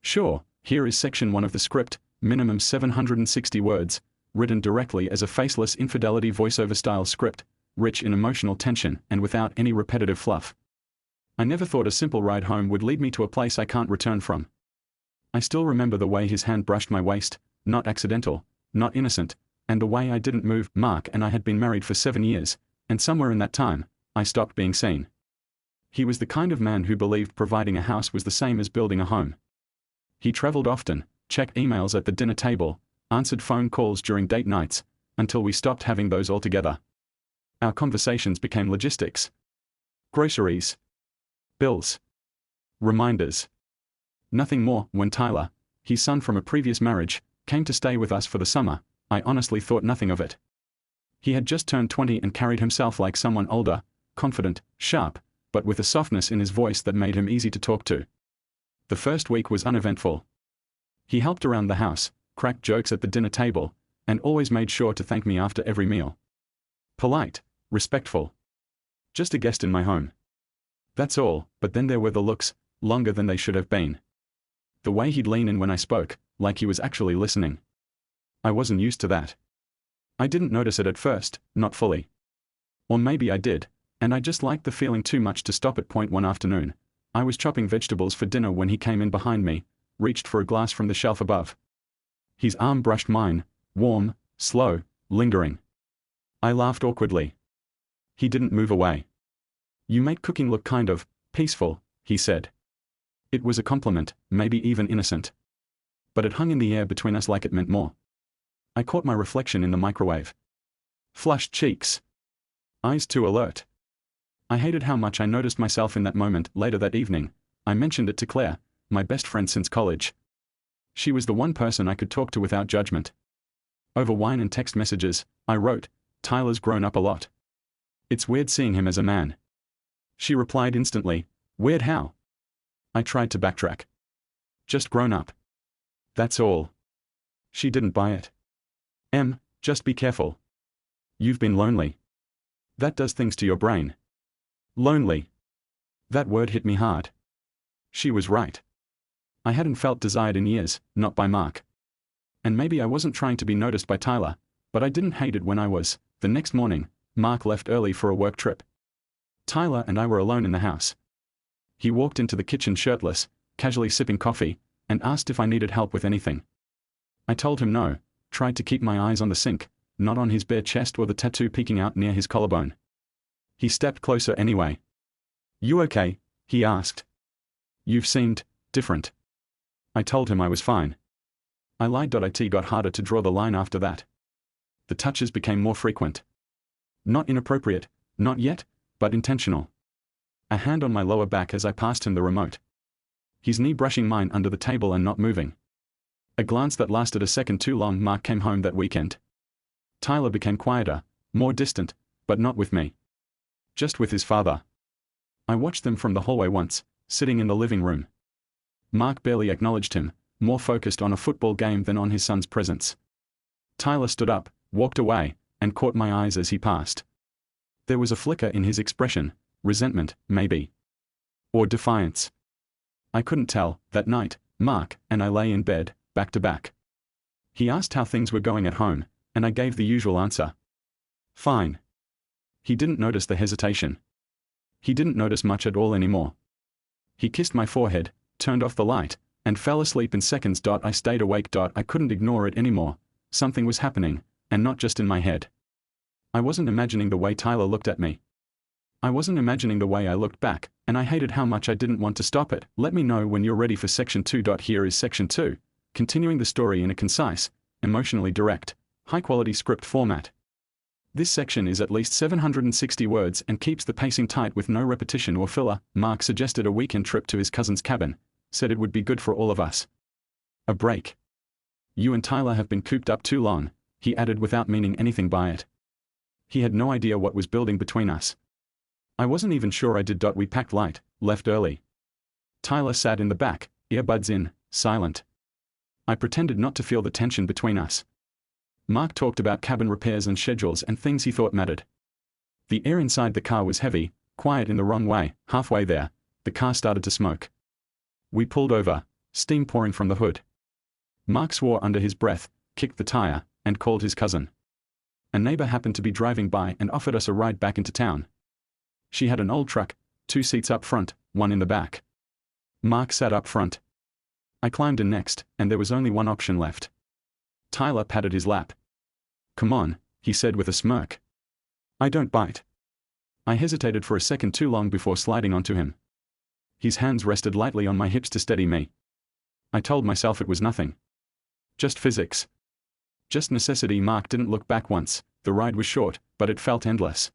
Sure, here is section 1 of the script, minimum 760 words, written directly as a faceless infidelity voiceover style script, rich in emotional tension and without any repetitive fluff. I never thought a simple ride home would lead me to a place I can't return from. I still remember the way his hand brushed my waist, not accidental, not innocent, and the way I didn't move. Mark and I had been married for 7 years, and somewhere in that time, I stopped being seen. He was the kind of man who believed providing a house was the same as building a home. He traveled often, checked emails at the dinner table, answered phone calls during date nights, until we stopped having those altogether. Our conversations became logistics. Groceries. Bills. Reminders. Nothing more. When Tyler, his son from a previous marriage, came to stay with us for the summer, I honestly thought nothing of it. He had just turned 20 and carried himself like someone older, confident, sharp, but with a softness in his voice that made him easy to talk to. The first week was uneventful. He helped around the house, cracked jokes at the dinner table, and always made sure to thank me after every meal. Polite, respectful. Just a guest in my home. That's all. But then there were the looks, longer than they should have been. The way he'd lean in when I spoke, like he was actually listening. I wasn't used to that. I didn't notice it at first, not fully. Or maybe I did, and I just liked the feeling too much to stop at point. One afternoon, I was chopping vegetables for dinner when he came in behind me, reached for a glass from the shelf above. His arm brushed mine, warm, slow, lingering. I laughed awkwardly. He didn't move away. "You make cooking look kind of peaceful," he said. It was a compliment, maybe even innocent. But it hung in the air between us like it meant more. I caught my reflection in the microwave. Flushed cheeks. Eyes too alert. I hated how much I noticed myself in that moment. Later that evening, I mentioned it to Claire, my best friend since college. She was the one person I could talk to without judgment. Over wine and text messages, I wrote, "Tyler's grown up a lot. It's weird seeing him as a man." She replied instantly, "Weird how?" I tried to backtrack. "Just grown up. That's all." She didn't buy it. Just be careful. You've been lonely. That does things to your brain." Lonely. That word hit me hard. She was right. I hadn't felt desired in years, not by Mark. And maybe I wasn't trying to be noticed by Tyler, but I didn't hate it when I was. The next morning, Mark left early for a work trip. Tyler and I were alone in the house. He walked into the kitchen shirtless, casually sipping coffee, and asked if I needed help with anything. I told him no, tried to keep my eyes on the sink, not on his bare chest or the tattoo peeking out near his collarbone. He stepped closer anyway. "You okay?" he asked. "You've seemed different." I told him I was fine. I lied. It got harder to draw the line after that. The touches became more frequent. Not inappropriate, not yet, but intentional. A hand on my lower back as I passed him the remote. His knee brushing mine under the table and not moving. A glance that lasted a second too long. Mark came home that weekend. Tyler became quieter, more distant, but not with me. Just with his father. I watched them from the hallway once, sitting in the living room. Mark barely acknowledged him, more focused on a football game than on his son's presence. Tyler stood up, walked away, and caught my eyes as he passed. There was a flicker in his expression, resentment, maybe. Or defiance. I couldn't tell. That night, Mark and I lay in bed, back to back. He asked how things were going at home, and I gave the usual answer. Fine. He didn't notice the hesitation. He didn't notice much at all anymore. He kissed my forehead, turned off the light, and fell asleep in seconds. I stayed awake. I couldn't ignore it anymore. Something was happening, and not just in my head. I wasn't imagining the way Tyler looked at me. I wasn't imagining the way I looked back, and I hated how much I didn't want to stop it. Let me know when you're ready for section 2. Here is section 2, continuing the story in a concise, emotionally direct, high-quality script format. This section is at least 760 words and keeps the pacing tight with no repetition or filler. Mark suggested a weekend trip to his cousin's cabin, said it would be good for all of us. A break. "You and Tyler have been cooped up too long," he added without meaning anything by it. He had no idea what was building between us. I wasn't even sure I did. We packed light, left early. Tyler sat in the back, earbuds in, silent. I pretended not to feel the tension between us. Mark talked about cabin repairs and schedules and things he thought mattered. The air inside the car was heavy, quiet in the wrong way. Halfway there, the car started to smoke. We pulled over, steam pouring from the hood. Mark swore under his breath, kicked the tire, and called his cousin. A neighbor happened to be driving by and offered us a ride back into town. She had an old truck, 2 seats up front, 1 in the back. Mark sat up front. I climbed in next, and there was only one option left. Tyler patted his lap. "Come on," he said with a smirk. "I don't bite." I hesitated for a second too long before sliding onto him. His hands rested lightly on my hips to steady me. I told myself it was nothing. Just physics. Just necessity. Mark didn't look back once. The ride was short, but it felt endless.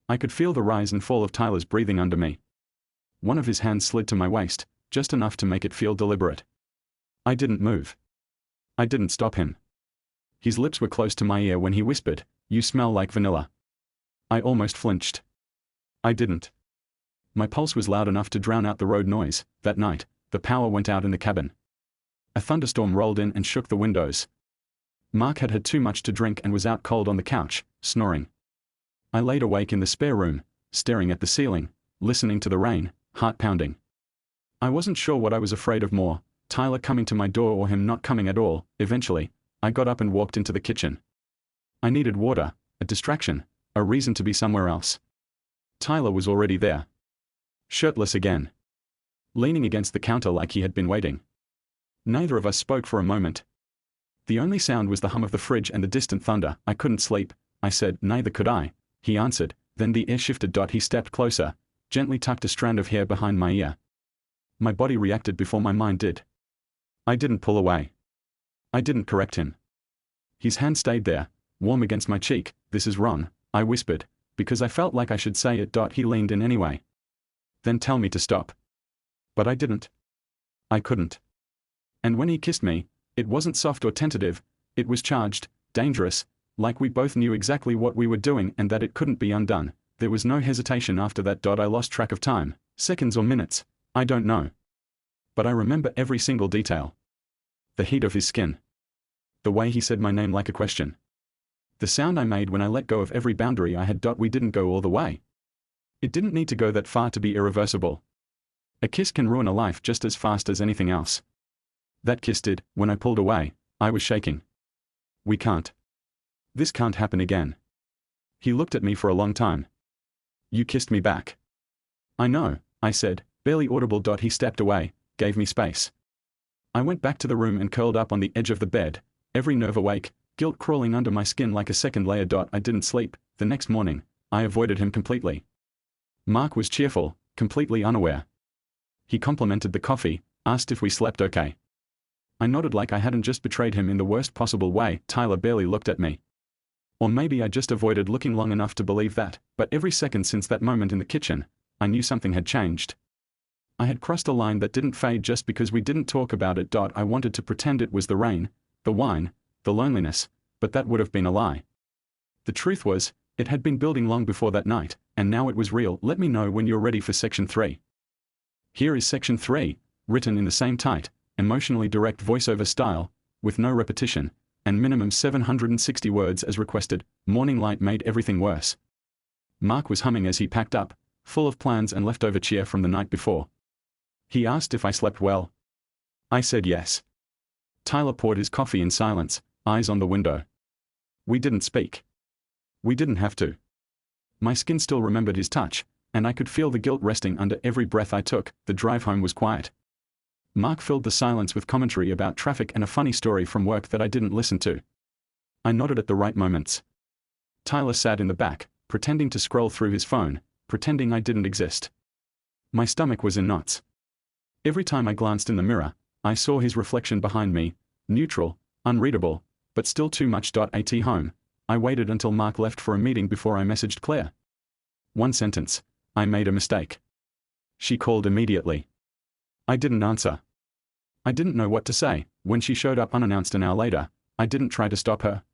I could feel the rise and fall of Tyler's breathing under me. One of his hands slid to my waist, just enough to make it feel deliberate. I didn't move. I didn't stop him. His lips were close to my ear when he whispered, "You smell like vanilla." I almost flinched. I didn't. My pulse was loud enough to drown out the road noise. That night, the power went out in the cabin. A thunderstorm rolled in and shook the windows. Mark had had too much to drink and was out cold on the couch, snoring. I laid awake in the spare room, staring at the ceiling, listening to the rain, heart pounding. I wasn't sure what I was afraid of more, Tyler coming to my door or him not coming at all. Eventually, I got up and walked into the kitchen. I needed water, a distraction, a reason to be somewhere else. Tyler was already there. Shirtless again. Leaning against the counter like he had been waiting. Neither of us spoke for a moment. The only sound was the hum of the fridge and the distant thunder. "I couldn't sleep," I said. "Neither could I," he answered. Then the air shifted. He stepped closer, gently tucked a strand of hair behind my ear. My body reacted before my mind did. I didn't pull away. I didn't correct him. His hand stayed there, warm against my cheek. "This is wrong," I whispered, because I felt like I should say it. He leaned in anyway. "Then tell me to stop." But I didn't. I couldn't. And when he kissed me, it wasn't soft or tentative, it was charged, dangerous, like we both knew exactly what we were doing and that it couldn't be undone. There was no hesitation after that. I lost track of time, seconds or minutes, I don't know. But I remember every single detail. The heat of his skin. The way he said my name like a question. The sound I made when I let go of every boundary I had. We didn't go all the way. It didn't need to go that far to be irreversible. A kiss can ruin a life just as fast as anything else. That kiss did. When I pulled away, I was shaking. "We can't. This can't happen again." He looked at me for a long time. "You kissed me back." "I know," I said, barely audible. He stepped away, gave me space. I went back to the room and curled up on the edge of the bed, every nerve awake, guilt crawling under my skin like a second layer. I didn't sleep. The next morning, I avoided him completely. Mark was cheerful, completely unaware. He complimented the coffee, asked if we slept okay. I nodded like I hadn't just betrayed him in the worst possible way. Tyler barely looked at me. Or maybe I just avoided looking long enough to believe that, but every second since that moment in the kitchen, I knew something had changed. I had crossed a line that didn't fade just because we didn't talk about it. I wanted to pretend it was the rain, the wine, the loneliness, but that would have been a lie. The truth was, it had been building long before that night, and now it was real. Let me know when you're ready for Section 3. Here is Section 3, written in the same tight, emotionally direct voiceover style, with no repetition, and minimum 760 words as requested. Morning light made everything worse. Mark was humming as he packed up, full of plans and leftover cheer from the night before. He asked if I slept well. I said yes. Tyler poured his coffee in silence, eyes on the window. We didn't speak. We didn't have to. My skin still remembered his touch, and I could feel the guilt resting under every breath I took. The drive home was quiet. Mark filled the silence with commentary about traffic and a funny story from work that I didn't listen to. I nodded at the right moments. Tyler sat in the back, pretending to scroll through his phone, pretending I didn't exist. My stomach was in knots. Every time I glanced in the mirror, I saw his reflection behind me, neutral, unreadable, but still too much. At home, I waited until Mark left for a meeting before I messaged Claire. One sentence. I made a mistake. She called immediately. I didn't answer. I didn't know what to say. When she showed up unannounced an hour later, I didn't try to stop her.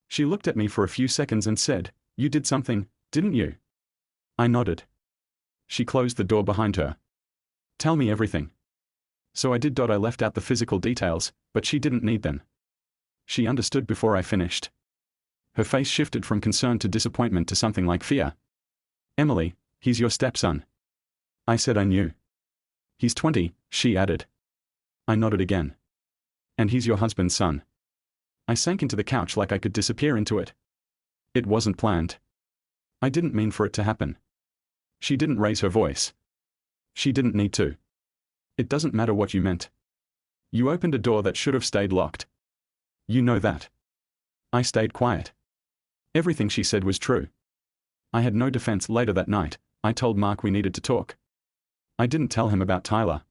She looked at me for a few seconds and said, "You did something, didn't you?" I nodded. She closed the door behind her. "Tell me everything." So I did. I left out the physical details, but she didn't need them. She understood before I finished. Her face shifted from concern to disappointment to something like fear. "Emily, he's your stepson." I said I knew. "He's 20, she added. I nodded again. And he's your husband's son. I sank into the couch like I could disappear into it. It wasn't planned. I didn't mean for it to happen. She didn't raise her voice. She didn't need to. It doesn't matter what you meant. You opened a door that should have stayed locked. You know that. I stayed quiet. Everything she said was true. I had no defense. Later that night, I told Mark we needed to talk. I didn't tell him about Tyler.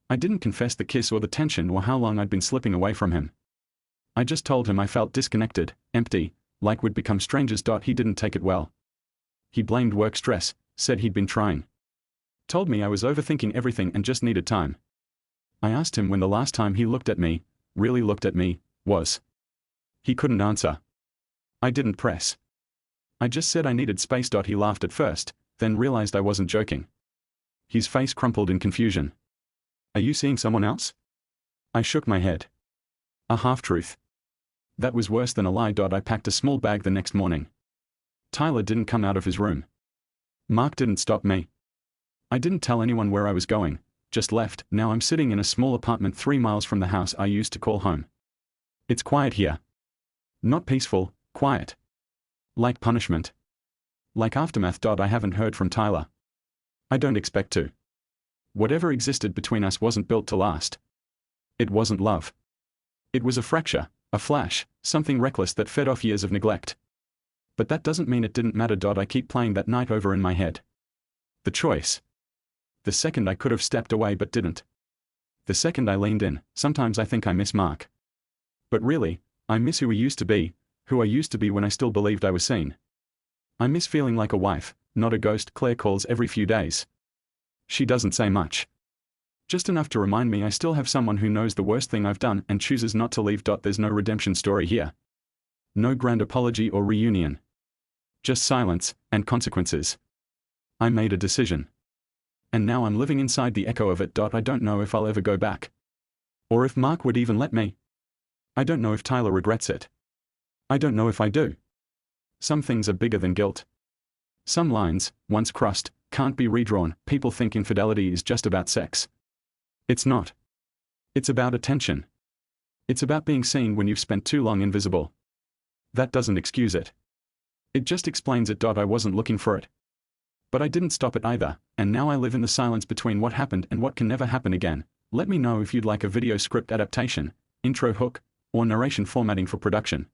I didn't confess the kiss or the tension or how long I'd been slipping away from him. I just told him I felt disconnected, empty, like we'd become strangers. He didn't take it well. He blamed work stress, said he'd been trying. Told me I was overthinking everything and just needed time. I asked him when the last time he looked at me, really looked at me, was. He couldn't answer. I didn't press. I just said I needed space. He laughed at first, then realized I wasn't joking. His face crumpled in confusion. Are you seeing someone else? I shook my head. A half-truth. That was worse than a lie. I packed a small bag the next morning. Tyler didn't come out of his room. Mark didn't stop me. I didn't tell anyone where I was going, just left. Now I'm sitting in a small apartment 3 miles from the house I used to call home. It's quiet here. Not peaceful, quiet. Like punishment. Like aftermath. I haven't heard from Tyler. I don't expect to. Whatever existed between us wasn't built to last. It wasn't love. It was a fracture, a flash, something reckless that fed off years of neglect. But that doesn't mean it didn't matter. I keep playing that night over in my head. The choice. The second I could have stepped away but didn't. The second I leaned in. Sometimes I think I miss Mark. But really, I miss who I used to be when I still believed I was seen. I miss feeling like a wife, not a ghost. Claire calls every few days. She doesn't say much. Just enough to remind me I still have someone who knows the worst thing I've done and chooses not to leave. There's no redemption story here. No grand apology or reunion. Just silence, and consequences. I made a decision. And now I'm living inside the echo of it. I don't know if I'll ever go back. Or if Mark would even let me. I don't know if Tyler regrets it. I don't know if I do. Some things are bigger than guilt. Some lines, once crossed, can't be redrawn. People think infidelity is just about sex. It's not. It's about attention. It's about being seen when you've spent too long invisible. That doesn't excuse it. It just explains it. I wasn't looking for it. But I didn't stop it either, and now I live in the silence between what happened and what can never happen again. Let me know if you'd like a video script adaptation, intro hook, or narration formatting for production.